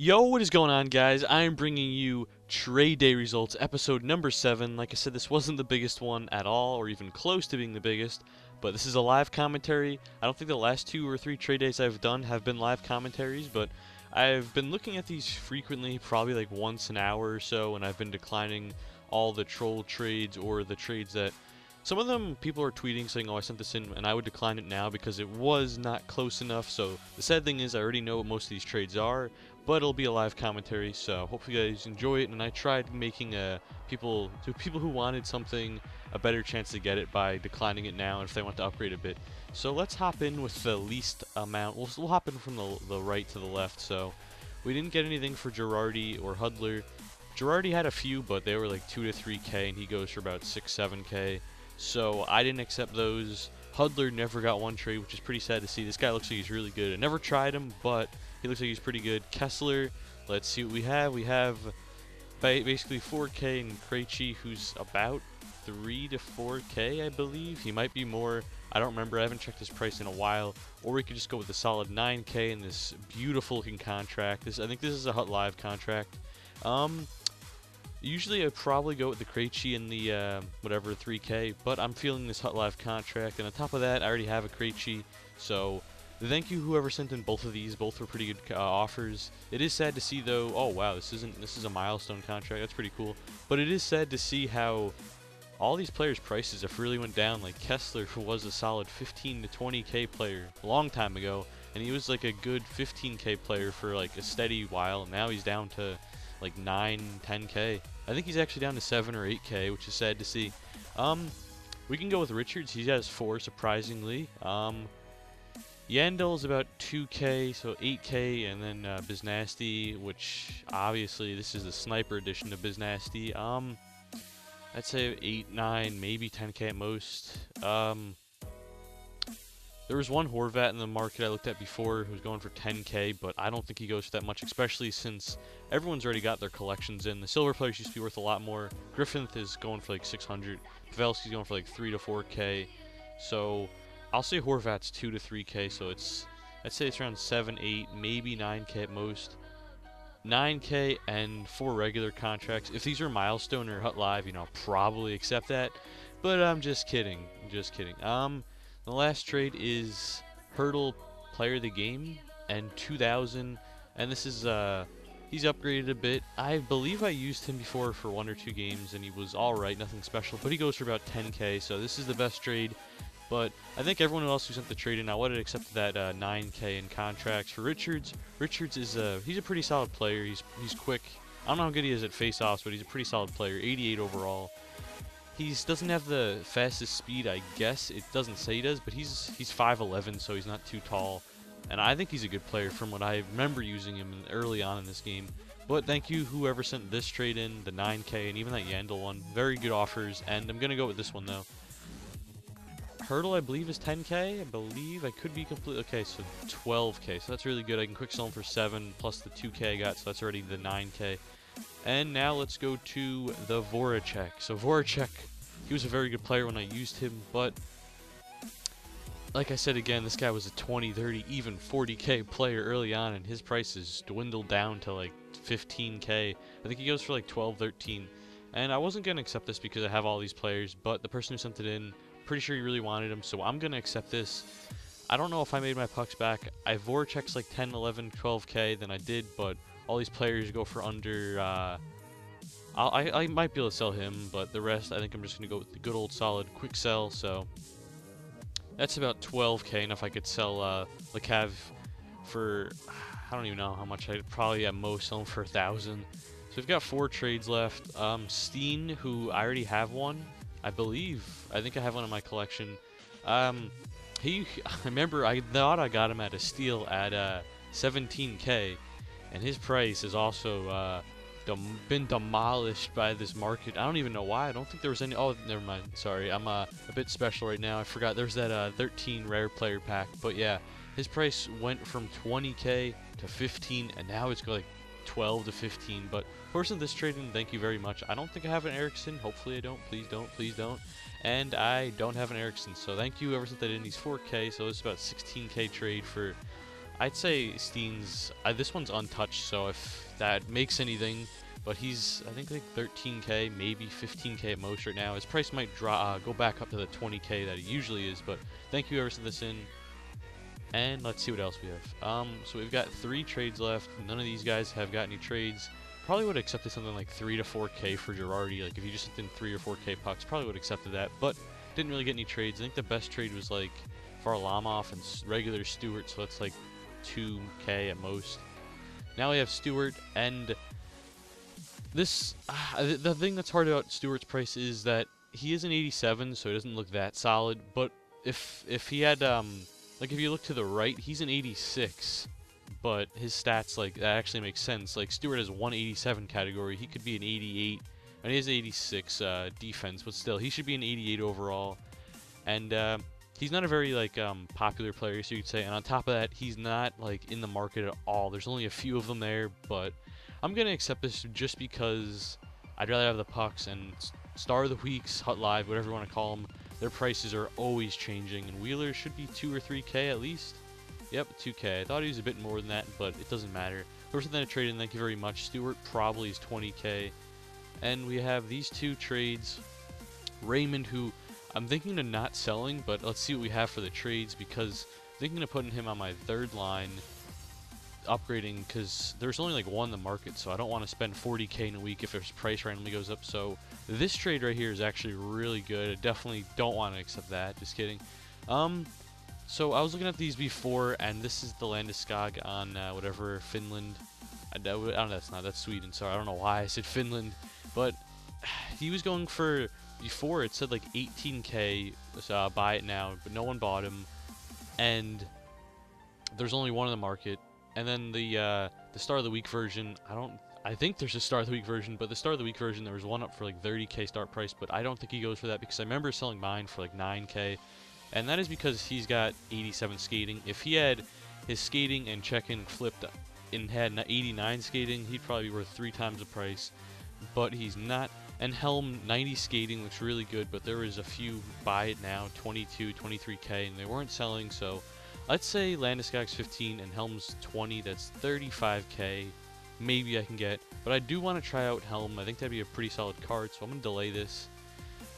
Yo, what is going on, guys? I am bringing you trade day results, episode number 7. Like I said, this wasn't the biggest one at all, or even close to being the biggest, but this is a live commentary. I don't think the last 2 or 3 trade days I've done have been live commentaries, but I've been looking at these frequently, probably like once an hour or so, and I've been declining all the troll trades or the trades that some of them people are tweeting saying, oh, I sent this in, and I would decline it now because it was not close enough. So the sad thing is I already know what most of these trades are, but it'll be a live commentary, so hopefully you guys enjoy it. And I tried making people who wanted something a better chance to get it by declining it now if they want to upgrade a bit. So let's hop in with the least amount. We'll hop in from the right to the left. So we didn't get anything for Girardi or Hudler. Girardi had a few, but they were like 2 to 3K, and he goes for about 6-7K. So I didn't accept those. Hudler never got one trade, which is pretty sad to see. This guy looks like he's really good. I never tried him, but he looks like he's pretty good. Kessler, let's see what we have. We have basically 4K and Krejci, who's about 3 to 4K, I believe. He might be more. I don't remember. I haven't checked his price in a while. Or we could just go with a solid 9K in this beautiful looking contract. I think this is a Hut Live contract. Usually I'd probably go with the Krejci and the whatever 3K, but I'm feeling this Hut Live contract, and on top of that I already have a Krejci, so thank you whoever sent in both of these. Both were pretty good offers. It is sad to see though, oh wow, this is a milestone contract, that's pretty cool, but it is sad to see how all these players' prices have really went down. Like Kessler, who was a solid 15 to 20K player a long time ago, and he was like a good 15K player for like a steady while, and now he's down to like 9, 10K. I think he's actually down to 7 or 8K, which is sad to see. We can go with Richards. He has 4, surprisingly. Yandel's about 2K, so 8K, and then Biznasty, which obviously this is the sniper edition of Biznasty. I'd say 8, 9, maybe 10K at most. There was one Horvat in the market I looked at before who was going for 10K, but I don't think he goes for that much, especially since everyone's already got their collections in. The silver players used to be worth a lot more. Griffin is going for like 600. Pavelski's going for like 3 to 4K. So I'll say Horvat's 2 to 3K, so I'd say it's around 7, 8, maybe 9K at most. 9K and 4 regular contracts. If these are milestone or Hut Live, you know, I'll probably accept that. But I'm just kidding. Just kidding. The last trade is Hurdle Player of the Game and 2000, and this is he's upgraded a bit. I believe I used him before for 1 or 2 games, and he was alright, nothing special, but he goes for about 10K, so this is the best trade. But I think everyone else who sent the trade in, I would have accepted that 9K in contracts. For Richards, Richards is he's a pretty solid player. He's quick. I don't know how good he is at face-offs, but he's a pretty solid player. 88 overall. He doesn't have the fastest speed, I guess. It doesn't say he does, but he's 5'11", so he's not too tall. And I think he's a good player from what I remember using him early on in this game. But thank you whoever sent this trade in, the 9K, and even that Yandel one. Very good offers, and I'm going to go with this one, though. Hurdle, I believe, is 10K. I believe. I could be completely... Okay, so 12K. So that's really good. I can quick sell him for 7, plus the 2K I got, so that's already the 9K. And now let's go to the Voracek. So Voracek, he was a very good player when I used him, but like I said again, this guy was a 20, 30, even 40K player early on, and his prices dwindled down to like 15K. I think he goes for like 12, 13. And I wasn't going to accept this because I have all these players, but the person who sent it in, pretty sure he really wanted him, so I'm going to accept this. I don't know if I made my pucks back. I Voracek's like 10, 11, 12K than I did, but all these players go for under, I might be able to sell him, but the rest, I think I'm just going to go with the good old solid quick sell, so that's about 12K, and if I could sell Lecav for, I don't even know how much, I'd probably at most sell him for 1,000. So we've got 4 trades left. Steen, who I already have one, I believe. I think I have one in my collection. I remember I thought I got him at a steal at 17K. And his price is also been demolished by this market. I don't even know why. I don't think there was any... Oh, never mind. Sorry. I'm a bit special right now. I forgot there's that 13 rare player pack. But yeah, his price went from 20K to 15, and now it's like 12 to 15. But person this trading, thank you very much. I don't think I have an Erickson. Hopefully I don't. Please don't. Please don't. And I don't have an Erickson. So thank you whoever sent that in. He's 4K. So it's about 16K trade for I'd say Steen's, this one's untouched, so if that makes anything, but he's, I think, like 13k, maybe 15k at most right now. His price might go back up to the 20k that he usually is, but thank you whoever sent this in. And let's see what else we have. So we've got 3 trades left. None of these guys have got any trades. Probably would have accepted something like 3 to 4k for Girardi. Like if you just sent in 3 or 4k pucks, probably would have accepted that, but didn't really get any trades. I think the best trade was like Varlamov and regular Stewart, so that's like 2k at most. Now we have Stewart, and this the thing that's hard about Stewart's price is that he is an 87, so it doesn't look that solid. But if he had like if you look to the right, he's an 86, but his stats, like, that actually makes sense. Like Stewart has 187 category, he could be an 88, and he has 86 defense, but still he should be an 88 overall. And he's not a very like popular player, so you could say. And on top of that, he's not like in the market at all. There's only a few of them there, but I'm gonna accept this just because I'd rather have the pucks. And Star of the Weeks, Hut Live, whatever you want to call them, their prices are always changing, and Wheeler should be 2 or 3k at least. Yep, 2k. I thought he was a bit more than that, but it doesn't matter. First thing I traded, thank you very much. Stewart probably is 20k. And we have these 2 trades. Raymond, who I'm thinking of not selling, but let's see what we have for the trades, because I'm thinking of putting him on my 3rd line, upgrading, because there's only like 1 in the market, so I don't want to spend 40k in a week if his price randomly goes up. So this trade right here is actually really good. I definitely don't want to accept that. Just kidding. So I was looking at these before, and this is the Landeskog on whatever, Finland. I don't know, that's Sweden. Sorry, I don't know why I said Finland, but he was going for, before it said like 18k, buy it now, but no one bought him, and there's only 1 in the market. And then the Star of the Week version, I think there's a Star of the Week version, but the Star of the Week version, there was one up for like 30k start price, but I don't think he goes for that, because I remember selling mine for like 9k, and that is because he's got 87 skating. If he had his skating and check-in flipped and had 89 skating, he'd probably be worth 3 times the price, but he's not. And Helm, 90 skating, looks really good, but there was a few buy it now, 22, 23k, and they weren't selling, so let's say Landeskog's 15 and Helm's 20, that's 35k, maybe I can get. But I do want to try out Helm. I think that'd be a pretty solid card, so I'm going to delay this.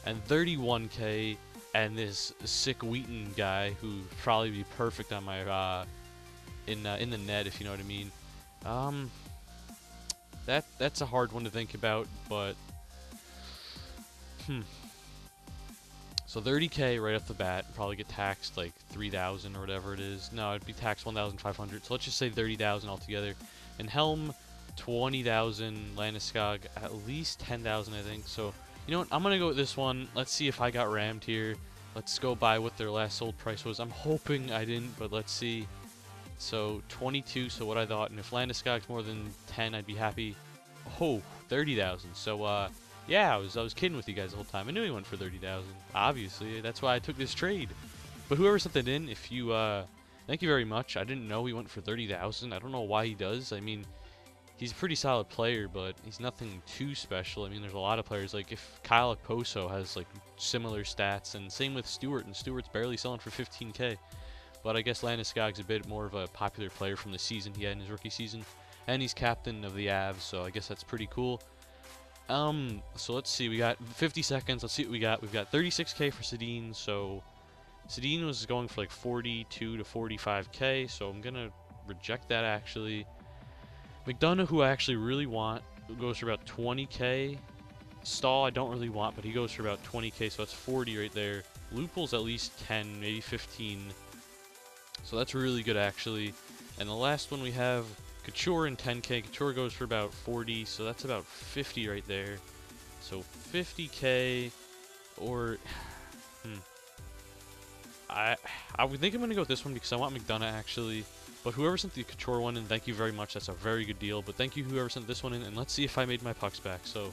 And 31k, and this sick Wheaton guy, who probably be perfect on my in the net, if you know what I mean. That's a hard one to think about, but so 30k right off the bat, probably get taxed like 3,000 or whatever it is. No, it'd be taxed 1,500. So let's just say 30,000 altogether. And Helm, 20,000. Landeskog, at least 10,000, I think. So you know what? I'm gonna go with this one. Let's see if I got rammed here. Let's go by what their last sold price was. I'm hoping I didn't, but let's see. So 22. So what I thought, and if Landeskog's more than 10, I'd be happy. Oh, 30,000. So yeah, I was kidding with you guys the whole time. I knew he went for 30,000. Obviously, that's why I took this trade. But whoever sent that in, if you thank you very much. I didn't know he went for 30,000. I don't know why he does. I mean, he's a pretty solid player, but he's nothing too special. I mean, there's a lot of players. Like, if Kyle Okposo has, like, similar stats, and same with Stewart, and Stewart's barely selling for 15k. But I guess Landeskog's a bit more of a popular player from the season he had in his rookie season. And he's captain of the Avs, so I guess that's pretty cool. So let's see. We got 50 seconds. Let's see what we got. We've got 36k for Sedin, so Sedin was going for, like, 42 to 45k, so I'm going to reject that, actually. McDonough, who I actually really want, goes for about 20k. Stahl, I don't really want, but he goes for about 20k, so that's 40 right there. Lupul's at least 10, maybe 15. So that's really good, actually. And the last one we have, Couture in 10k. Couture goes for about 40, so that's about 50 right there. So 50k, or I would think I'm going to go with this one because I want McDonough, actually. But whoever sent the Couture one in, thank you very much. That's a very good deal. But thank you whoever sent this one in, and let's see if I made my pucks back. So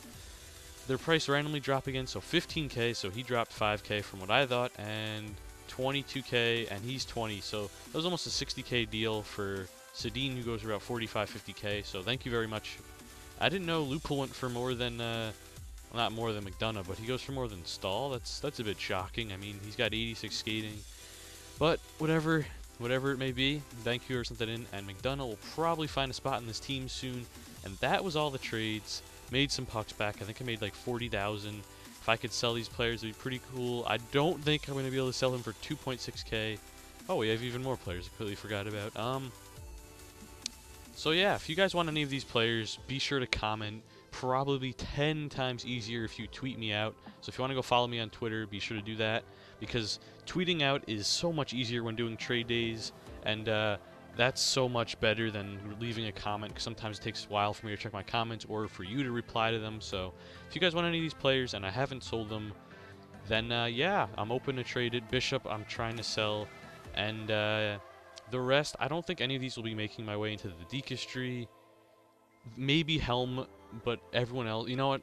their price randomly drop again, so 15k, so he dropped 5k from what I thought, and 22k, and he's 20. So that was almost a 60k deal for Sedin, who goes for about 45, 50k. So thank you very much. I didn't know Lupul went for more than, well, not more than McDonough, but he goes for more than Stahl. That's a bit shocking. I mean, he's got 86 skating. But whatever. whatever it may be. Vancouver sent that in, and McDonough will probably find a spot in this team soon. And that was all the trades. Made some pucks back. I think I made like 40,000. If I could sell these players, it'd be pretty cool. I don't think I'm going to be able to sell them for 2.6k. Oh, we have even more players I completely forgot about. So yeah, if you guys want any of these players, be sure to comment. Probably 10 times easier if you tweet me out. So if you want to go follow me on Twitter, be sure to do that, because tweeting out is so much easier when doing trade days, and that's so much better than leaving a comment, because sometimes it takes a while for me to check my comments or for you to reply to them. So if you guys want any of these players and I haven't sold them, then yeah, I'm open to trade it. Bishop I'm trying to sell, and the rest, I don't think any of these will be making my way into the DekeaSaurusRex. Maybe Helm, but everyone else, you know what?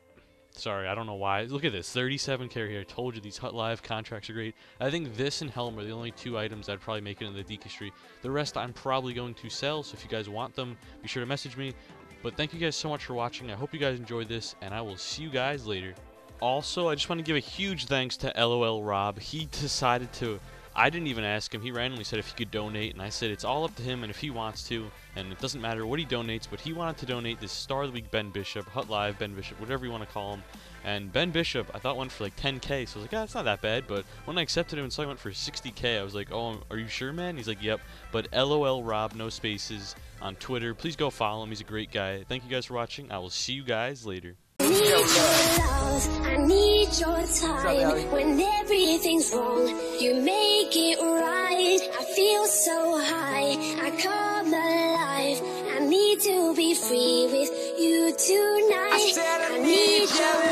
Sorry, I don't know why. Look at this, 37 carry here. I told you these Hut Live contracts are great. I think this and Helm are the only two items I'd probably make it into the DekeaSaurusRex. The rest I'm probably going to sell, so if you guys want them, be sure to message me. But thank you guys so much for watching. I hope you guys enjoyed this, and I will see you guys later. Also, I just want to give a huge thanks to LOL Rob. He decided to... I didn't even ask him. He randomly said if he could donate, and I said it's all up to him and if he wants to, and it doesn't matter what he donates, but he wanted to donate this Star of the Week Ben Bishop, Hut Live Ben Bishop, whatever you want to call him. And Ben Bishop, I thought went for like 10k, so I was like, ah, it's not that bad. But when I accepted him and saw he went for 60k, I was like, oh, are you sure, man? He's like, yep. But LOL Rob, no spaces, on Twitter. Please go follow him. He's a great guy. Thank you guys for watching. I will see you guys later. I need your love, I need your time. When everything's wrong, you make it right. I feel so high, I come alive. I need to be free with you tonight. I need your